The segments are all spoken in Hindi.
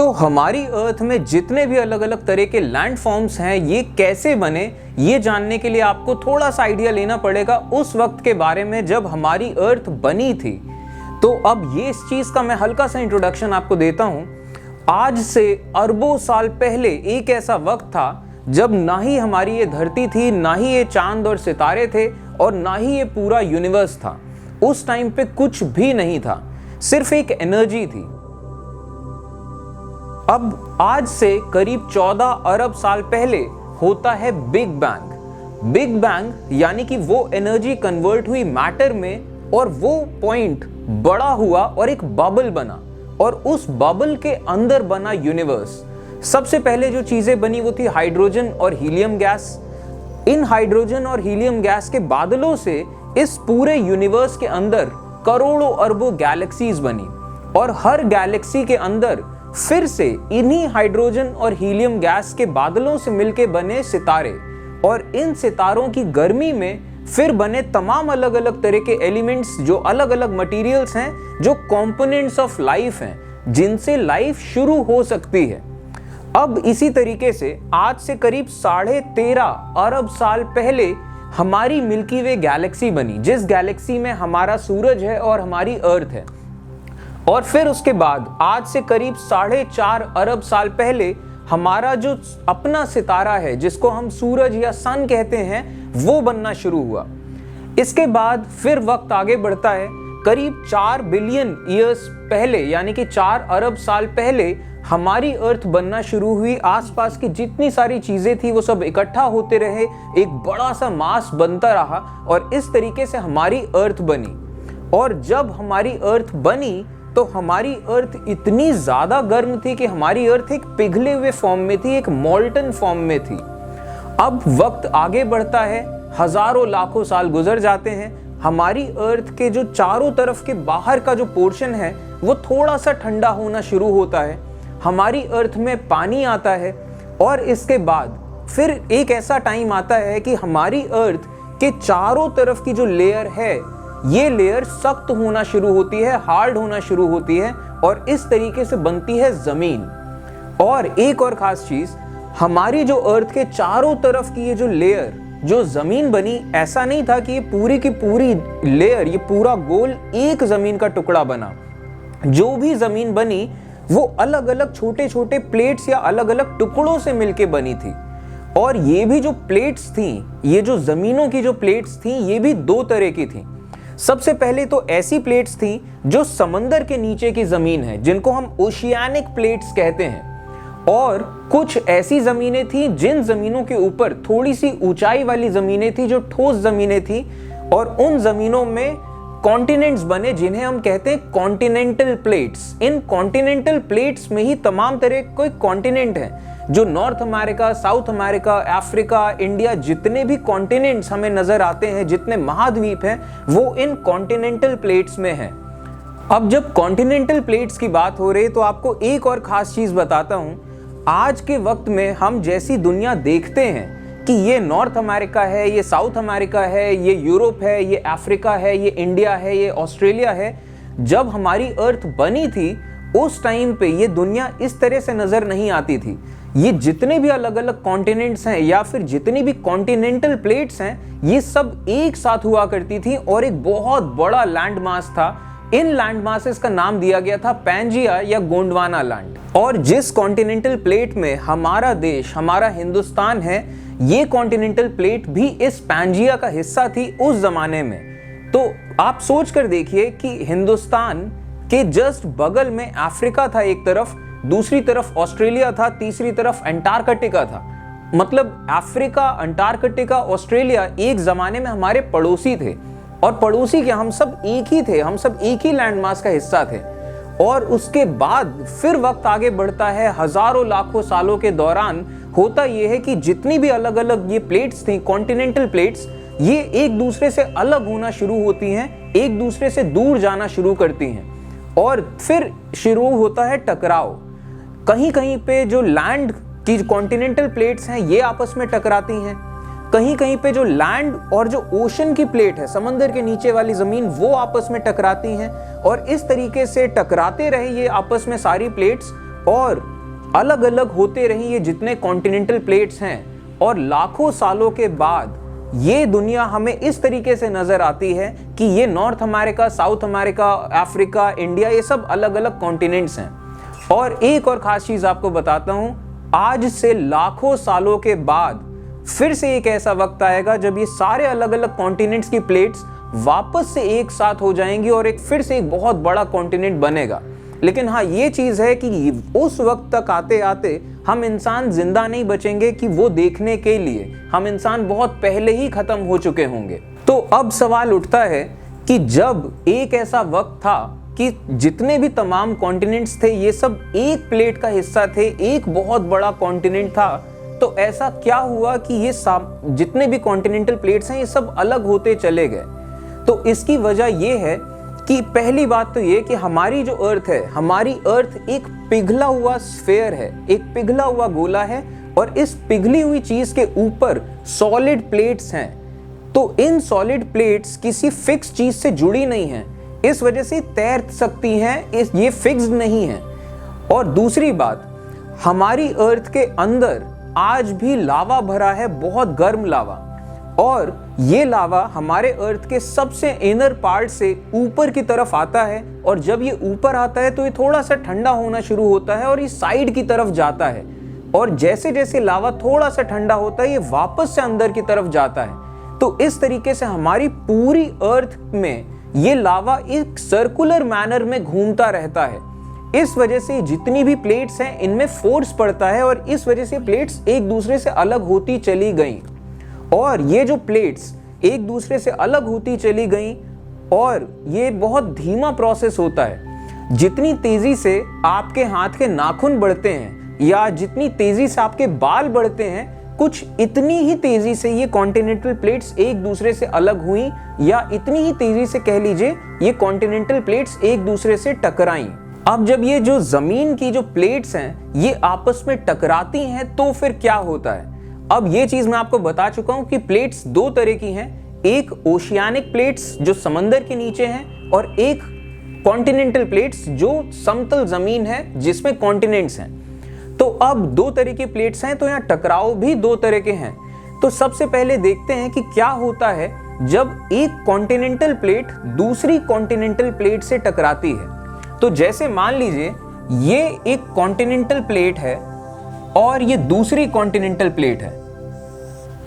तो हमारी अर्थ में जितने भी अलग अलग तरह के लैंड फॉर्म्स हैं, ये कैसे बने, ये जानने के लिए आपको थोड़ा सा आइडिया लेना पड़ेगा उस वक्त के बारे में जब हमारी अर्थ बनी थी। तो अब ये इस चीज का मैं हल्का सा इंट्रोडक्शन आपको देता हूं। आज से अरबों साल पहले एक ऐसा वक्त था जब ना ही हमारी ये धरती थी, ना ही ये चांद और सितारे थे, और ना ही ये पूरा यूनिवर्स था। उस टाइम पे कुछ भी नहीं था, सिर्फ एक एनर्जी थी। अब आज से करीब 14 अरब साल पहले होता है बिग बैंग। बिग बैंग यानी कि वो एनर्जी कन्वर्ट हुई मैटर में और वो पॉइंट बड़ा हुआ और एक बबल बना, और उस बबल के अंदर बना यूनिवर्स। सबसे पहले जो चीजें बनी वो थी हाइड्रोजन और हीलियम गैस। इन हाइड्रोजन और हीलियम गैस के बादलों से इस पूरे यूनिवर्स के अंदर करोड़ों अरबों गैलेक्सीज बनी, और हर गैलेक्सी के अंदर फिर से इन्हीं हाइड्रोजन और हीलियम गैस के बादलों से मिलके बने सितारे, और इन सितारों की गर्मी में फिर बने तमाम अलग अलग तरह के एलिमेंट्स, जो अलग अलग मटेरियल्स हैं, जो कंपोनेंट्स ऑफ लाइफ हैं, जिनसे लाइफ शुरू हो सकती है। अब इसी तरीके से आज से करीब 13.5 अरब साल पहले हमारी मिल्की वे गैलेक्सी बनी, जिस गैलेक्सी में हमारा सूरज है और हमारी अर्थ है। और फिर उसके बाद आज से करीब 4.5 अरब साल पहले हमारा जो अपना सितारा है, जिसको हम सूरज या सन कहते हैं, वो बनना शुरू हुआ। इसके बाद फिर वक्त आगे बढ़ता है। करीब 4 बिलियन ईयर्स पहले, यानी कि 4 अरब साल पहले हमारी अर्थ बनना शुरू हुई। आसपास की जितनी सारी चीजें थी वो सब इकट्ठा होते रहे, एक बड़ा सा मास बनता रहा, और इस तरीके से हमारी अर्थ बनी। और जब हमारी अर्थ बनी तो हमारी अर्थ इतनी ज्यादा गर्म थी कि हमारी अर्थ एक पिघले हुए फॉर्म में थी, एक मोल्टन फॉर्म में थी। अब वक्त आगे बढ़ता है, हजारों लाखों साल गुजर जाते हैं। हमारी अर्थ के जो चारों तरफ के बाहर का जो पोर्शन है वो थोड़ा सा ठंडा होना शुरू होता है। हमारी अर्थ में पानी आता है, और इसके बाद फिर एक ऐसा टाइम आता है कि हमारी अर्थ के चारों तरफ की जो लेयर है, ये लेयर सख्त होना शुरू होती है, हार्ड होना शुरू होती है, और इस तरीके से बनती है जमीन। और एक और खास चीज, हमारी जो अर्थ के चारों तरफ की ये जो लेयर, जो जमीन बनी, ऐसा नहीं था कि ये पूरी की पूरी लेयर, ये पूरा गोल एक जमीन का टुकड़ा बना। जो भी जमीन बनी वो अलग अलग छोटे छोटे प्लेट्स या अलग अलग टुकड़ों से मिलके बनी थी। और ये भी जो प्लेट्स थी, ये जो जमीनों की जो प्लेट्स थी, ये भी 2 तरह की थी। सबसे पहले तो ऐसी प्लेट्स थी जो समंदर के नीचे की जमीन है, जिनको हम ओशियानिक प्लेट्स कहते हैं। और कुछ ऐसी जमीनें थी जिन जमीनों के ऊपर थोड़ी सी ऊंचाई वाली जमीनें थी, जो ठोस जमीनें थी, और उन जमीनों में कॉन्टिनेंट्स बने, जिन्हें हम कहते हैं कॉन्टिनेंटल प्लेट्स। इन कॉन्टिनेंटल प्लेट्स में ही तमाम तरह के कोई कॉन्टिनेंट हैं, जो north America, south America, Africa, India, जितने भी कॉन्टिनेंट्स हमें नजर आते हैं, जितने महाद्वीप हैं, वो इन कॉन्टिनेंटल प्लेट्स में हैं। अब जब कॉन्टिनेंटल प्लेट्स की बात हो रही, तो आपको एक और खास चीज बताता हूं। आज के वक्त में हम जैसी दुनिया देखते हैं कि ये नॉर्थ अमेरिका है, ये साउथ अमेरिका है, ये यूरोप है, ये अफ्रीका है, ये इंडिया है, ये ऑस्ट्रेलिया है, जब हमारी अर्थ बनी थी उस टाइम पे ये दुनिया इस तरह से नजर नहीं आती थी। ये जितने भी अलग अलग कॉन्टिनेंट्स हैं, या फिर जितनी भी कॉन्टिनेंटल प्लेट्स हैं, ये सब एक साथ हुआ करती थी, और एक बहुत बड़ा लैंड मास था। इन लैंड मासेस का नाम दिया गया था पैंजिया या गोंडवाना लैंड। और जिस कॉन्टिनेंटल प्लेट में हमारा देश, हमारा हिंदुस्तान है, ये कॉन्टिनेंटल प्लेट भी इस पैंजिया का हिस्सा थी उस जमाने में। तो आप सोच कर देखिए कि हिंदुस्तान के जस्ट बगल में अफ्रीका था एक तरफ, दूसरी तरफ ऑस्ट्रेलिया था, तीसरी तरफ अंटार्कटिका था। मतलब अफ्रीका, अंटार्कटिका, ऑस्ट्रेलिया एक जमाने में हमारे पड़ोसी थे, और पड़ोसी के हम सब एक ही थे, हम सब एक ही लैंडमास का हिस्सा थे। और उसके बाद फिर वक्त आगे बढ़ता है, हजारों लाखों सालों के दौरान होता यह है कि जितनी भी अलग अलग ये प्लेट्स थी, कॉन्टिनेंटल प्लेट्स, ये एक दूसरे से अलग होना शुरू होती हैं, एक दूसरे से दूर जाना शुरू करती हैं, और फिर शुरू होता है टकराव। कहीं कहीं पे जो लैंड की कॉन्टिनेंटल प्लेट्स हैं, ये आपस में टकराती हैं। कहीं कहीं पे जो लैंड और जो ओशन की प्लेट है, समंदर के नीचे वाली जमीन, वो आपस में टकराती हैं, और इस तरीके से टकराते रहे ये आपस में सारी प्लेट्स, और अलग अलग होते रही ये जितने कॉन्टिनेंटल प्लेट्स हैं, और लाखों सालों के बाद ये दुनिया हमें इस तरीके से नजर आती है कि ये north America, south America, Africa, India, ये सब अलग अलग कॉन्टिनेंट्स हैं। और एक और खास चीज आपको बताता हूं, आज से लाखों सालों के बाद फिर से एक ऐसा वक्त आएगा जब ये सारे अलग अलग कॉन्टिनेंट्स की प्लेट्स वापस से एक साथ हो जाएंगी और फिर से एक बहुत बड़ा कॉन्टिनेंट बनेगा। लेकिन हाँ, ये चीज है कि उस वक्त तक आते आते हम इंसान जिंदा नहीं बचेंगे कि वो देखने के लिए, हम इंसान बहुत पहले ही खत्म हो चुके होंगे। तो अब सवाल उठता है कि जब एक ऐसा वक्त था कि जितने भी तमाम कॉन्टिनेंट्स थे ये सब एक प्लेट का हिस्सा थे, एक बहुत बड़ा कॉन्टिनेंट था, तो ऐसा क्या हुआ कि ये जितने भी कॉन्टिनेंटल प्लेट्स हैं ये सब अलग होते चले गए? तो इसकी वजह ये है कि पहली बात तो ये कि हमारी जो अर्थ है, हमारी अर्थ एक पिघला हुआ स्फेयर है, एक पिघला हुआ गोला है, और इस पिघली हुई चीज के ऊपर सॉलिड प्लेट्स हैं। तो इन सॉलिड प्लेट्स किसी फिक्स चीज से जुड़ी नहीं हैं, इस वजह से तैर सकती हैं, ये फिक्स्ड नहीं है। और दूसरी बात, हमारी अर्थ के अंदर आज भी लावा भरा है, बहुत गर्म लावा, और ये लावा हमारे अर्थ के सबसे इनर पार्ट से ऊपर की तरफ आता है, और जब ये ऊपर आता है तो ये थोड़ा सा ठंडा होना शुरू होता है और ये साइड की तरफ जाता है, और जैसे जैसे लावा थोड़ा सा ठंडा होता है ये वापस से अंदर की तरफ जाता है। तो इस तरीके से हमारी पूरी अर्थ में ये लावा एक सर्कुलर मैनर में घूमता रहता है। इस वजह से जितनी भी प्लेट्स हैं इनमें फोर्स पड़ता है, और इस वजह से प्लेट्स एक दूसरे से अलग होती चली गई। और ये जो प्लेट्स एक दूसरे से अलग होती चली गई, और ये बहुत धीमा प्रोसेस होता है। जितनी तेजी से आपके हाथ के नाखून बढ़ते हैं या जितनी तेजी से आपके बाल बढ़ते हैं, कुछ इतनी ही तेजी से ये कॉन्टिनेंटल प्लेट्स एक दूसरे से अलग हुई, या इतनी ही तेजी से कह लीजिए ये कॉन्टिनेंटल प्लेट्स एक दूसरे से टकराई। अब जब ये जो जमीन की जो प्लेट्स हैं ये आपस में टकराती हैं तो फिर क्या होता है? अब ये चीज मैं आपको बता चुका हूं कि प्लेट्स दो तरह की हैं, एक ओशियानिक प्लेट्स जो समंदर के नीचे हैं, और एक कॉन्टिनेंटल प्लेट्स जो समतल जमीन है जिसमें कॉन्टिनेंट्स हैं। तो अब दो तरह की प्लेट्स हैं, तो यहाँ टकराव भी दो तरह के हैं। तो सबसे पहले देखते हैं कि क्या होता है जब एक कॉन्टिनेंटल प्लेट दूसरी कॉन्टिनेंटल प्लेट से टकराती है। तो जैसे मान लीजिए ये एक कॉन्टिनेंटल प्लेट है और ये दूसरी कॉन्टिनेंटल प्लेट है,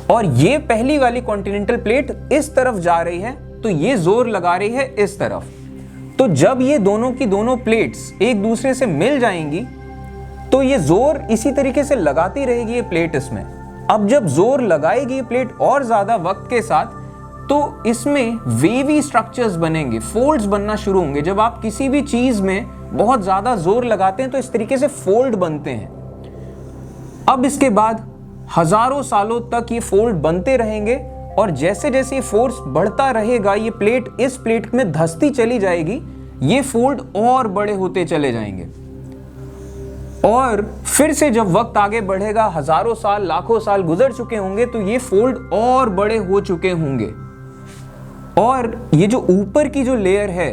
और ये पहली वाली कॉन्टिनेंटल प्लेट इस तरफ जा रही है, तो ये जोर लगा रही है इस तरफ। तो जब ये दोनों की दोनों प्लेट्स एक दूसरे से मिल जाएंगी तो ये जोर इसी तरीके से लगाती रहेगी ये प्लेट इसमें। अब जब जोर लगाएगी ये प्लेट और ज्यादा वक्त के साथ, तो इसमें वेवी स्ट्रक्चर्स बनेंगे, फोल्ड्स बनना शुरू होंगे। जब आप किसी भी चीज में बहुत ज्यादा जोर लगाते हैं तो इस तरीके से फोल्ड बनते हैं। अब इसके बाद हजारों सालों तक ये फोल्ड बनते रहेंगे, और जैसे जैसे ये फोर्स बढ़ता रहेगा ये प्लेट इस प्लेट में धंसती चली जाएगी, ये फोल्ड और बड़े होते चले जाएंगे। और फिर से जब वक्त आगे बढ़ेगा, हजारों साल, लाखों साल गुजर चुके होंगे, तो ये फोल्ड और बड़े हो चुके होंगे, और ये जो ऊपर की जो लेयर है,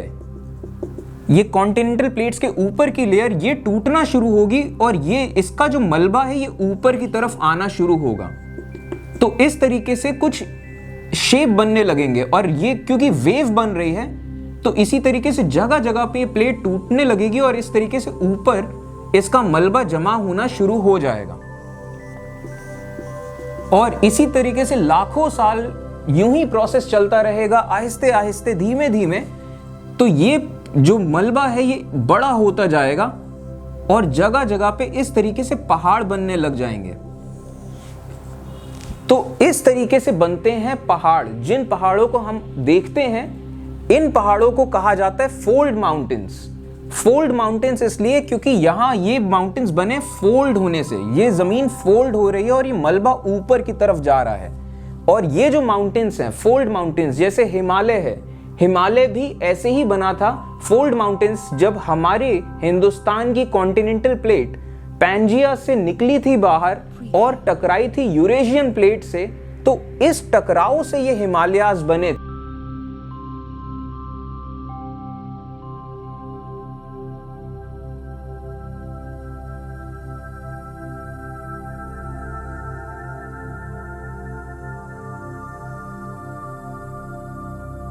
ये कॉन्टिनेंटल प्लेट्स के ऊपर की लेयर, ये टूटना शुरू होगी, और ये इसका जो मलबा है ये ऊपर की तरफ आना शुरू होगा। तो इस तरीके से कुछ शेप बनने लगेंगे, और ये क्योंकि वेव बन रही है तो इसी तरीके से जगह जगह पे ये प्लेट टूटने लगेगी, और इस तरीके से ऊपर इसका मलबा जमा होना शुरू हो जाएगा। और इसी तरीके से लाखों साल यूं ही प्रोसेस चलता रहेगा, आहिस्ते आहिस्ते, धीमे धीमे। तो ये जो मलबा है ये बड़ा होता जाएगा, और जगह जगह पे इस तरीके से पहाड़ बनने लग जाएंगे। तो इस तरीके से बनते हैं पहाड़। जिन पहाड़ों को हम देखते हैं, इन पहाड़ों को कहा जाता है फोल्ड माउंटेन्स। फोल्ड माउंटेन्स इसलिए क्योंकि यहाँ ये माउंटेन्स बने फोल्ड होने से, ये जमीन फोल्ड हो रही है और ये मलबा ऊपर की तरफ जा रहा है। और ये जो माउंटेन्स हैं, फोल्ड माउंटेन्स, जैसे हिमालय है, हिमालय भी ऐसे ही बना था, फोल्ड माउंटेन्स। जब हमारे हिंदुस्तान की कॉन्टिनेंटल प्लेट पैंजिया से निकली थी बाहर और टकराई थी यूरेशियन प्लेट से, तो इस टकराव से ये हिमालयाज बने।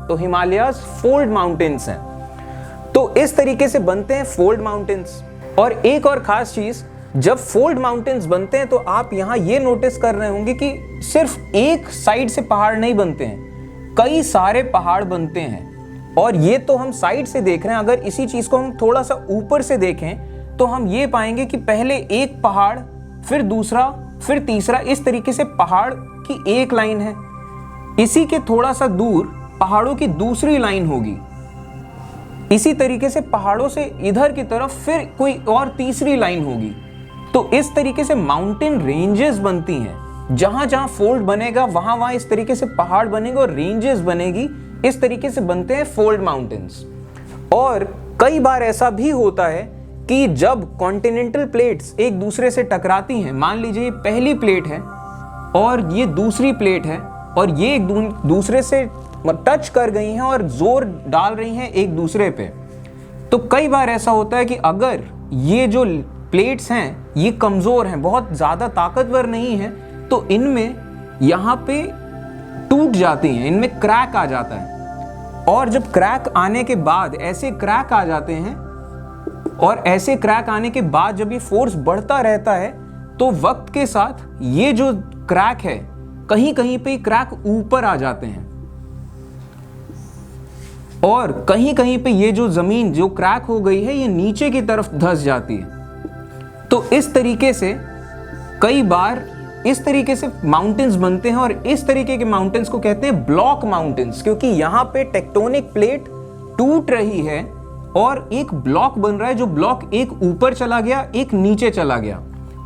तो हिमालयाज फोल्ड माउंटेन्स हैं। तो इस तरीके से बनते हैं फोल्ड माउंटेन्स। और एक और खास चीज, जब फोल्ड माउंटेन्स बनते हैं तो आप यहां ये नोटिस कर रहे होंगे कि सिर्फ एक साइड से पहाड़ नहीं बनते हैं, कई सारे पहाड़ बनते हैं। और ये तो हम साइड से देख रहे हैं, अगर इसी चीज को हम थोड़ा सा ऊपर से देखें तो हम ये पाएंगे कि पहले एक पहाड़, फिर दूसरा, फिर तीसरा, इस तरीके से पहाड़ की एक लाइन है। इसी के थोड़ा सा दूर पहाड़ों की दूसरी लाइन होगी। इसी तरीके से पहाड़ों से इधर की तरफ फिर कोई और तीसरी लाइन होगी। तो इस तरीके से माउंटेन रेंजेस बनती हैं। जहां जहां फोल्ड बनेगा वहां वहां इस तरीके से पहाड़ बनेगा और रेंजेस बनेगी। इस तरीके से बनते हैं फोल्ड माउंटेन्स। और कई बार ऐसा भी होता है कि जब कॉन्टिनेंटल प्लेट्स एक दूसरे से टकराती हैं, मान लीजिए पहली प्लेट है और ये दूसरी प्लेट है और ये एक दूसरे से टच कर गई हैं और जोर डाल रही हैं एक दूसरे पे, तो कई बार ऐसा होता है कि अगर ये जो प्लेट्स हैं ये कमजोर हैं, बहुत ज्यादा ताकतवर नहीं है, तो इनमें यहाँ पे टूट जाती हैं, इनमें क्रैक आ जाता है। और जब क्रैक आने के बाद, ऐसे क्रैक आ जाते हैं और ऐसे क्रैक आने के बाद जब ये फोर्स बढ़ता रहता है तो वक्त के साथ ये जो क्रैक है, कहीं कहीं पे क्रैक ऊपर आ जाते हैं और कहीं कहीं पे ये जो जमीन जो क्रैक हो गई है ये नीचे की तरफ धंस जाती है। तो इस तरीके से कई बार इस तरीके से माउंटेन्स बनते हैं और इस तरीके के माउंटेन्स को कहते हैं ब्लॉक माउंटेन्स, क्योंकि यहाँ पे टेक्टोनिक प्लेट टूट रही है और एक ब्लॉक बन रहा है, जो ब्लॉक एक ऊपर चला गया, एक नीचे चला गया।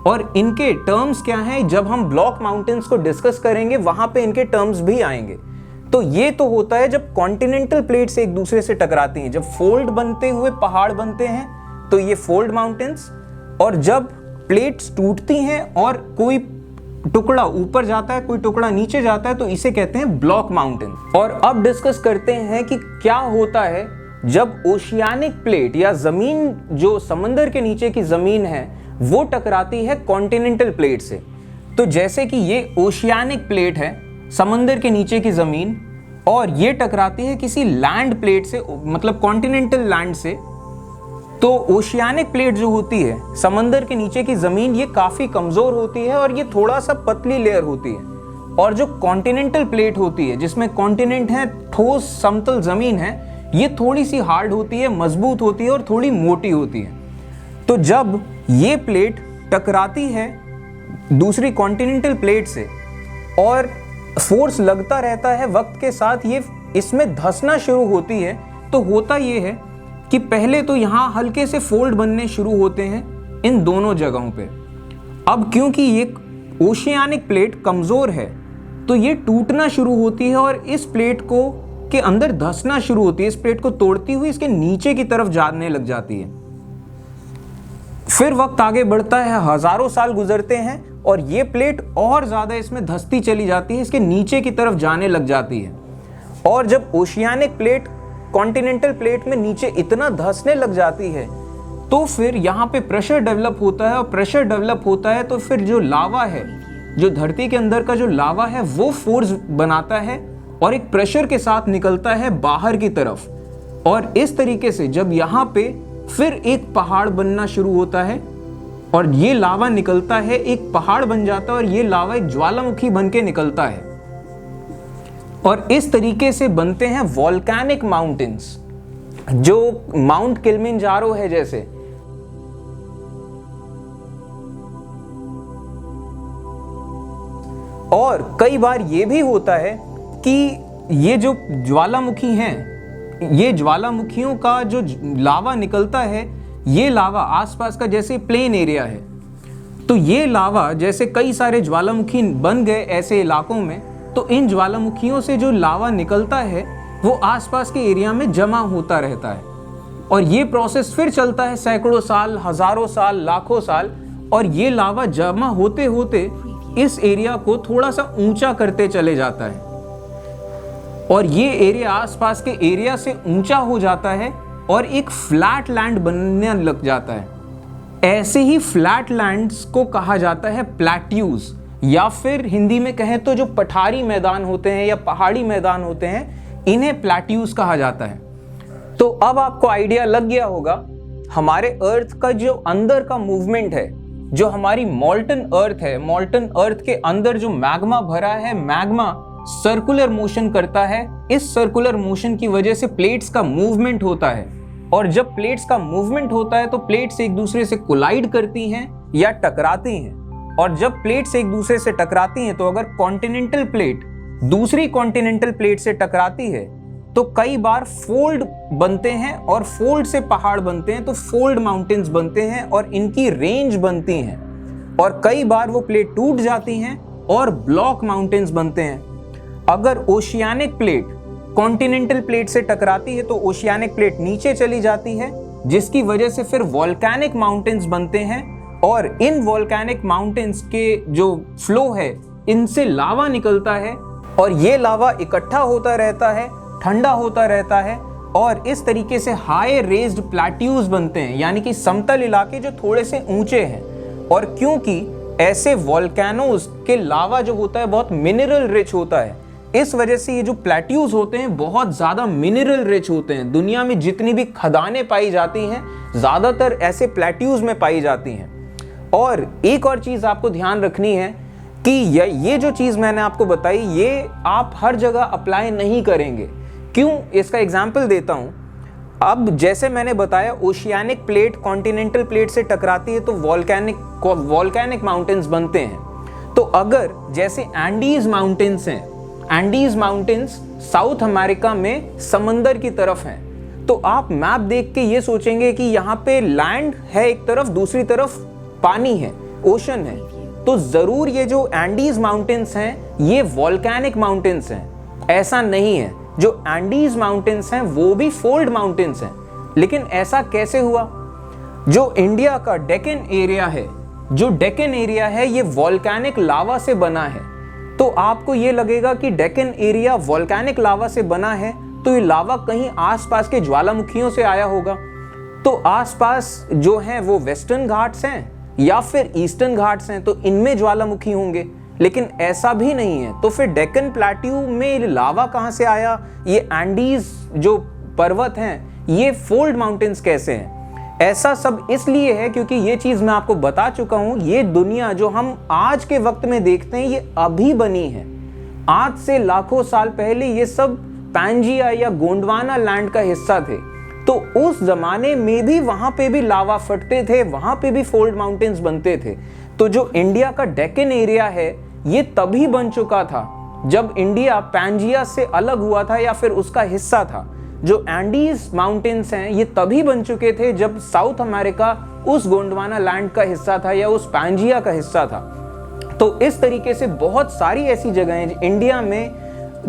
और इनके टर्म्स क्या हैं, जब हम ब्लॉक माउंटेन्स को डिस्कस करेंगे वहां पे इनके टर्म्स भी आएंगे। तो ये तो होता है जब कॉन्टिनेंटल प्लेट्स एक दूसरे से टकराती हैं, जब फोल्ड बनते हुए पहाड़ बनते हैं तो ये फोल्ड माउंटेन्स। और जब प्लेट्स टूटती हैं और कोई टुकड़ा ऊपर जाता है, कोई टुकड़ा नीचे जाता है, तो इसे कहते हैं ब्लॉक माउंटेन। और अब डिस्कस करते हैं कि क्या होता है जब ओशियानिक प्लेट या जमीन, जो समंदर के नीचे की जमीन है, वो टकराती है कॉन्टिनेंटल प्लेट से। तो जैसे कि ये ओशियानिक प्लेट है, समंदर के नीचे की जमीन, और ये टकराती है किसी लैंड प्लेट से, मतलब कॉन्टिनेंटल लैंड से। तो ओशियानिक प्लेट जो होती है, समंदर के नीचे की जमीन, ये काफी कमजोर होती है और ये थोड़ा सा पतली लेयर होती है। और जो कॉन्टिनेंटल प्लेट होती है, जिसमें कॉन्टिनेंट है, ठोस समतल जमीन है, ये थोड़ी सी हार्ड होती है, मजबूत होती है और थोड़ी मोटी होती है। तो जब ये प्लेट टकराती है दूसरी कॉन्टिनेंटल प्लेट से और फोर्स लगता रहता है, वक्त के साथ ये इसमें धंसना शुरू होती है, तो होता ये है कि पहले तो यहाँ हल्के से फोल्ड बनने शुरू होते हैं इन दोनों जगहों पे। अब क्योंकि ये ओशियानिक प्लेट कमजोर है तो ये टूटना शुरू होती है और इस प्लेट को के अंदर धंसना शुरू होती है, इस प्लेट को तोड़ती हुई इसके नीचे की तरफ जाने लग जाती है। फिर वक्त आगे बढ़ता है, हजारों साल गुजरते हैं और ये प्लेट और ज्यादा इसमें धंसती चली जाती है, इसके नीचे की तरफ जाने लग जाती है। और जब ओशियानिक प्लेट कॉन्टिनेंटल प्लेट में नीचे इतना धंसने लग जाती है तो फिर यहाँ पे प्रेशर डेवलप होता है, और प्रेशर डेवलप होता है तो फिर जो लावा है, जो धरती के अंदर का जो लावा है, वो फोर्स बनाता है और एक प्रेशर के साथ निकलता है बाहर की तरफ। और इस तरीके से जब यहाँ पे फिर एक पहाड़ बनना शुरू होता है और ये लावा निकलता है, एक पहाड़ बन जाता है और ये लावा एक ज्वालामुखी बन के निकलता है। और इस तरीके से बनते हैं वॉल्केनिक माउंटेन्स, जो माउंट किलिमंजारो है जैसे। और कई बार ये भी होता है कि ये जो ज्वालामुखी हैं, ये ज्वालामुखियों का जो लावा निकलता है, ये लावा आसपास का जैसे प्लेन एरिया है, तो ये लावा जैसे कई सारे ज्वालामुखी बन गए ऐसे इलाकों में, तो इन ज्वालामुखियों से जो लावा निकलता है वो आसपास के एरिया में जमा होता रहता है। और ये प्रोसेस फिर चलता है सैकड़ों साल, हजारों साल, लाखों साल, और ये लावा जमा होते होते इस एरिया को थोड़ा सा ऊंचा करते चले जाता है और ये एरिया आसपास के एरिया से ऊंचा हो जाता है और एक फ्लैट लैंड बनने लग जाता है। ऐसे ही फ्लैट लैंड्स को कहा जाता है प्लेट्यूज, या फिर हिंदी में कहें तो जो पठारी मैदान होते हैं या पहाड़ी मैदान होते हैं, इन्हें प्लेट्यूज कहा जाता है। तो अब आपको आइडिया लग गया होगा हमारे अर्थ का जो अंदर का मूवमेंट है, जो हमारी मॉल्टन अर्थ है, मॉल्टन अर्थ के अंदर जो मैग्मा भरा है, मैग्मा सर्कुलर मोशन करता है। इस सर्कुलर मोशन की वजह से प्लेट्स का मूवमेंट होता है, और जब प्लेट्स का मूवमेंट होता है तो प्लेट्स एक दूसरे से कोलाइड करती हैं या टकराती हैं। और जब प्लेट्स एक दूसरे से टकराती हैं तो अगर कॉन्टिनेंटल प्लेट दूसरी कॉन्टिनेंटल प्लेट से टकराती है तो कई बार फोल्ड बनते हैं, और फोल्ड से पहाड़ बनते हैं, तो फोल्ड माउंटेन्स बनते हैं और इनकी रेंज बनती हैं। और कई बार वो प्लेट टूट जाती हैं और ब्लॉक माउंटेन्स बनते हैं। अगर ओशियानिक प्लेट कॉन्टिनेंटल प्लेट से टकराती है तो ओशियानिक प्लेट नीचे चली जाती है, जिसकी वजह से फिर वॉल्केनिक माउंटेन्स बनते हैं। और इन वॉल्केनिक माउंटेन्स के जो फ्लो है, इनसे लावा निकलता है, और ये लावा इकट्ठा होता रहता है, ठंडा होता रहता है, और इस तरीके से हाई रेज्ड प्लेट्यूज बनते हैं, यानी कि समतल इलाके जो थोड़े से ऊंचे हैं। और क्योंकि ऐसे वॉल्केनोज के लावा जो होता है बहुत मिनरल रिच होता है, इस वजह से ये जो प्लेट्यूज होते हैं बहुत ज्यादा मिनरल रिच होते हैं। दुनिया में जितनी भी खदानें पाई जाती हैं ज्यादातर ऐसे प्लेट्यूज में पाई जाती हैं। और एक और चीज आपको ध्यान रखनी है कि ये जो चीज मैंने आपको बताई, ये आप हर जगह अप्लाई नहीं करेंगे। क्यों? इसका एग्जाम्पल देता हूं। अब जैसे मैंने बताया ओशियानिक प्लेट कॉन्टिनेंटल प्लेट से टकराती है तो वॉल्केनिक माउंटेन्स बनते हैं। तो अगर जैसे एंडीज माउंटेन्स हैं, एंडीज माउंटेन्स साउथ अमेरिका में समंदर की तरफ हैं, तो आप मैप देख के ये सोचेंगे कि यहाँ पे लैंड है एक तरफ, दूसरी तरफ पानी है, ओशन है। तो जरूर ये जो एंडीज माउंटेन्स हैं ये वॉल्केनिक माउंटेन्स हैं। ऐसा नहीं है, जो एंडीज माउंटेन्स हैं वो भी फोल्ड माउंटेन्स हैं। लेकिन ऐसा कैसे हुआ? जो इंडिया का डेक्कन एरिया है, जो डेक्कन एरिया है ये वॉल्केनिक लावा से बना है। तो आपको ये लगेगा कि डेक्कन एरिया वॉल्केनिक लावा से बना है, तो ये लावा कहीं आसपास के ज्वालामुखियों से आया होगा। तो आसपास जो हैं वो वेस्टर्न घाट्स हैं या फिर ईस्टर्न घाट्स हैं, तो इनमें ज्वालामुखी होंगे। लेकिन ऐसा भी नहीं है। तो फिर डेक्कन प्लेट्यू में लावा कहां से आया? ये एंडीज जो पर्वत हैं ये फोल्ड माउंटेन्स कैसे हैं? ऐसा सब इसलिए है क्योंकि ये चीज मैं आपको बता चुका हूं, ये दुनिया जो हम आज के वक्त में देखते हैं ये अभी बनी है। आज से लाखों साल पहले ये सब पैंजिया या गोंडवाना लैंड का हिस्सा थे। तो उस जमाने में भी वहां पे भी लावा फटते थे, वहां पे भी फोल्ड माउंटेन्स बनते थे। तो जो इंडिया का डेक्कन एरिया है ये तभी बन चुका था जब इंडिया पैंजिया से अलग हुआ था या फिर उसका हिस्सा था। जो एंडीज माउंटेन्स हैं ये तभी बन चुके थे जब साउथ अमेरिका उस गोंडवाना लैंड का हिस्सा था या उस पैंजिया का हिस्सा था। तो इस तरीके से बहुत सारी ऐसी जगहें हैं इंडिया में,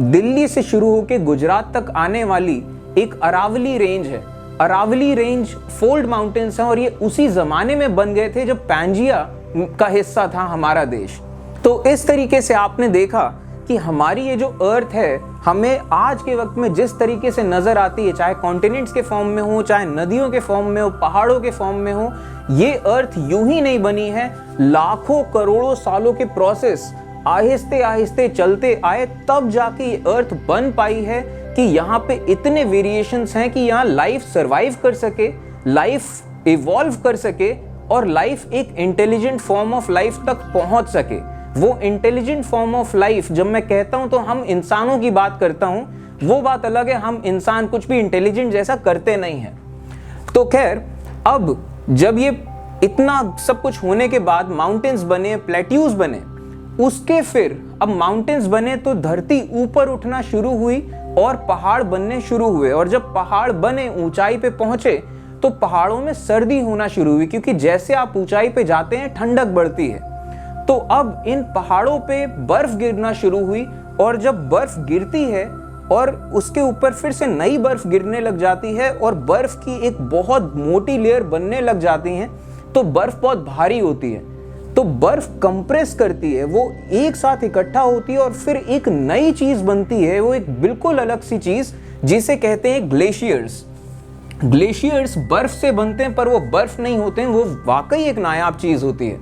दिल्ली से शुरू होकर गुजरात तक आने वाली एक अरावली रेंज है। अरावली रेंज फोल्ड माउंटेन्स हैं और ये उसी जमाने में बन गए थे जब पैंजिया का हिस्सा था हमारा देश। तो इस तरीके से आपने देखा कि हमारी ये जो अर्थ है हमें आज के वक्त में जिस तरीके से नजर आती है, चाहे कॉन्टिनेंट्स के फॉर्म में हो, चाहे नदियों के फॉर्म में हो, पहाड़ों के फॉर्म में हो, ये अर्थ यूं ही नहीं बनी है। लाखों करोड़ों सालों के प्रोसेस आहिस्ते आहिस्ते चलते आए तब जाके ये अर्थ बन पाई है कि यहाँ पे इतने वेरिएशंस हैं कि यहाँ लाइफ सर्वाइव कर सके, लाइफ इवॉल्व कर सके और लाइफ एक इंटेलिजेंट फॉर्म ऑफ लाइफ तक पहुंच सके। वो इंटेलिजेंट फॉर्म ऑफ लाइफ जब मैं कहता हूं तो हम इंसानों की बात करता हूं, वो बात अलग है, हम इंसान कुछ भी इंटेलिजेंट जैसा करते नहीं हैं। तो खैर, अब जब ये इतना सब कुछ होने के बाद माउंटेन्स बने, प्लेट्यूज बने, उसके फिर अब माउंटेन्स बने तो धरती ऊपर उठना शुरू हुई और पहाड़ बनने शुरू हुए। और जब पहाड़ बने, ऊंचाई पे पहुंचे, तो पहाड़ों में सर्दी होना शुरू हुई, क्योंकि जैसे आप ऊंचाई पे जाते हैं ठंडक बढ़ती है। तो अब इन पहाड़ों पे बर्फ गिरना शुरू हुई, और जब बर्फ गिरती है और उसके ऊपर फिर से नई बर्फ गिरने लग जाती है और बर्फ की एक बहुत मोटी लेयर बनने लग जाती है, तो बर्फ बहुत भारी होती है। तो बर्फ कंप्रेस करती है, वो एक साथ इकट्ठा होती है और फिर एक नई चीज बनती है, वो एक बिल्कुल अलग सी चीज जिसे कहते हैं ग्लेशियर्स। ग्लेशियर्स बर्फ से बनते हैं पर वो बर्फ नहीं होते हैं, वो वाकई एक नायाब चीज होती है।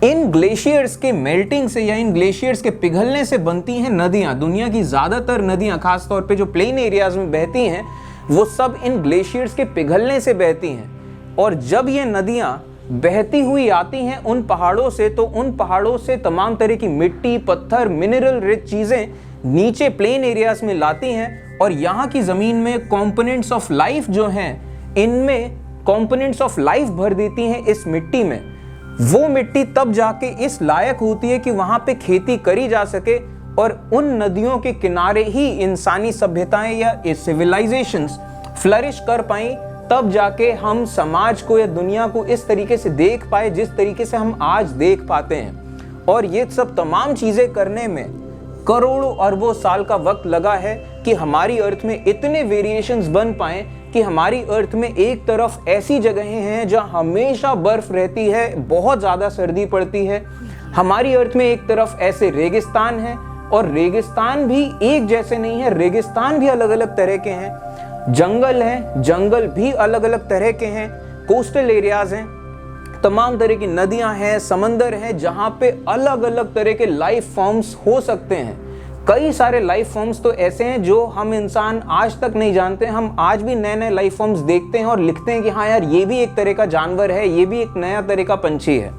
इन ग्लेशियर्स के मेल्टिंग से या इन ग्लेशियर्स के पिघलने से बनती हैं नदियां। दुनिया की ज़्यादातर नदियां, खासतौर पे जो प्लेन एरियाज में बहती हैं, वो सब इन ग्लेशियर्स के पिघलने से बहती हैं। और जब ये नदियां बहती हुई आती हैं उन पहाड़ों से, तो उन पहाड़ों से तमाम तरह की मिट्टी, पत्थर, मिनरल रिच चीज़ें नीचे प्लेन एरियाज में लाती हैं और यहाँ की ज़मीन में कंपोनेंट्स ऑफ लाइफ जो हैं, इनमें कंपोनेंट्स ऑफ लाइफ भर देती हैं इस मिट्टी में। वो मिट्टी तब जाके इस लायक होती है कि वहाँ पे खेती करी जा सके और उन नदियों के किनारे ही इंसानी सभ्यताएं या सिविलाइजेशंस फ्लरिश कर पाई। तब जाके हम समाज को या दुनिया को इस तरीके से देख पाए जिस तरीके से हम आज देख पाते हैं। और ये सब तमाम चीज़ें करने में करोड़ों अरबों साल का वक्त लगा है कि हमारी अर्थ में इतने वेरिएशंस बन पाए कि हमारी अर्थ में एक तरफ ऐसी जगहें हैं जहाँ हमेशा बर्फ रहती है, बहुत ज़्यादा सर्दी पड़ती है। हमारी अर्थ में एक तरफ ऐसे रेगिस्तान हैं और रेगिस्तान भी एक जैसे नहीं है, रेगिस्तान भी अलग अलग तरह के हैं। जंगल हैं, जंगल भी अलग अलग तरह के हैं। कोस्टल एरियाज हैं, तमाम तरह की नदियां हैं, समंदर हैं जहां पे अलग अलग तरह के लाइफ फॉर्म्स हो सकते हैं। कई सारे लाइफ फॉर्म्स तो ऐसे हैं जो हम इंसान आज तक नहीं जानते। हम आज भी नए नए लाइफ फॉर्म्स देखते हैं और लिखते हैं कि हाँ यार, ये भी एक तरह का जानवर है, ये भी एक नया तरह का पंछी है।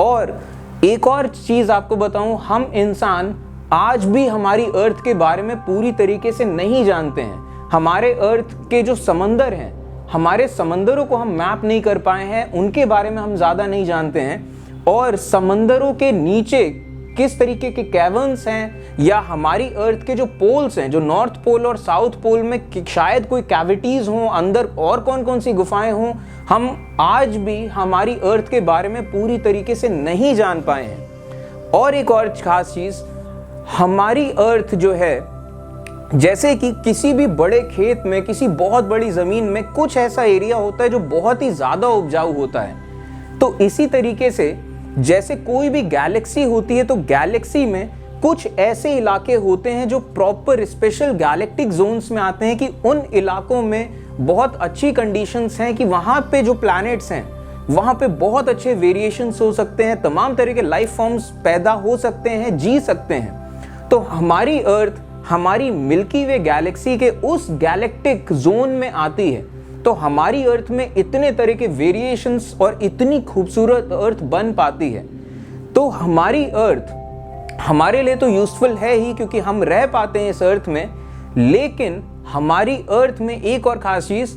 और एक और चीज़ आपको बताऊं, हम इंसान आज भी हमारी अर्थ के बारे में पूरी तरीके से नहीं जानते हैं। हमारे अर्थ के जो समंदर हैं, हमारे समंदरों को हम मैप नहीं कर पाए हैं, उनके बारे में हम ज़्यादा नहीं जानते हैं। और समंदरों के नीचे किस तरीके के कैवर्न्स हैं, या हमारी अर्थ के जो पोल्स हैं, जो नॉर्थ पोल और साउथ पोल में शायद कोई कैविटीज़ हों, अंदर और कौन कौन सी गुफाएं हों, हम आज भी हमारी अर्थ के बारे में पूरी तरीके से नहीं जान पाए हैं। और एक और खास चीज़, हमारी अर्थ जो है, जैसे कि किसी भी बड़े खेत में, किसी बहुत बड़ी ज़मीन में कुछ ऐसा एरिया होता है जो बहुत ही ज़्यादा उपजाऊ होता है, तो इसी तरीके से जैसे कोई भी गैलेक्सी होती है, तो गैलेक्सी में कुछ ऐसे इलाके होते हैं जो प्रॉपर स्पेशल गैलेक्टिक जोन्स में आते हैं कि उन इलाकों में बहुत अच्छी कंडीशंस हैं कि वहाँ पे जो प्लैनेट्स हैं वहाँ पे बहुत अच्छे वेरिएशंस हो सकते हैं, तमाम तरह के लाइफ फॉर्म्स पैदा हो सकते हैं, जी सकते हैं। तो हमारी अर्थ हमारी मिल्की वे गैलेक्सी के उस गैलेक्टिक जोन में आती है। तो हमारी अर्थ में इतने तरह के वेरिएशंस और इतनी खूबसूरत अर्थ बन पाती है। तो हमारी अर्थ हमारे लिए तो यूजफुल है ही, क्योंकि हम रह पाते हैं इस अर्थ में। लेकिन हमारी अर्थ में एक और खास चीज़,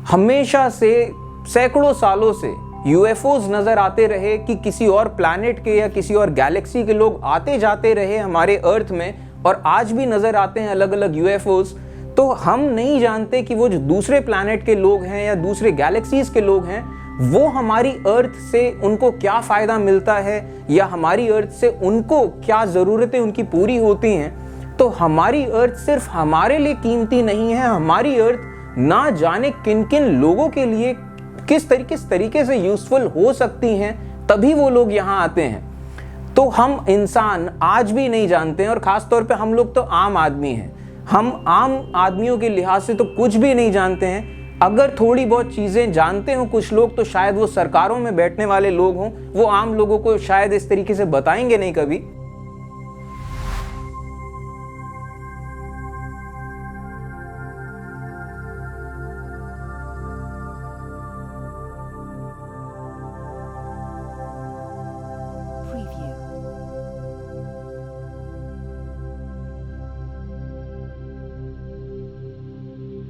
हमेशा से सैकड़ों सालों से यूएफओज नज़र आते रहे कि किसी और प्लैनेट के या किसी और गैलेक्सी के लोग आते जाते रहे हमारे अर्थ में, और आज भी नज़र आते हैं अलग अलग यूएफओज। तो हम नहीं जानते कि वो जो दूसरे प्लैनेट के लोग हैं या दूसरे गैलेक्सीज के लोग हैं, वो हमारी अर्थ से उनको क्या फ़ायदा मिलता है या हमारी अर्थ से उनको क्या ज़रूरतें उनकी पूरी होती हैं। तो हमारी अर्थ सिर्फ हमारे लिए कीमती नहीं है, हमारी अर्थ ना जाने किन किन लोगों के लिए किस तरीके से यूज़फुल हो सकती हैं, तभी वो लोग यहाँ आते हैं। तो हम इंसान आज भी नहीं जानते हैं, और ख़ास तौर पे हम लोग तो आम आदमी हैं। हम आम आदमियों के लिहाज से तो कुछ भी नहीं जानते हैं। अगर थोड़ी बहुत चीज़ें जानते हो कुछ लोग, तो शायद वो सरकारों में बैठने वाले लोग हों, वो आम लोगों को शायद इस तरीके से बताएंगे नहीं कभी।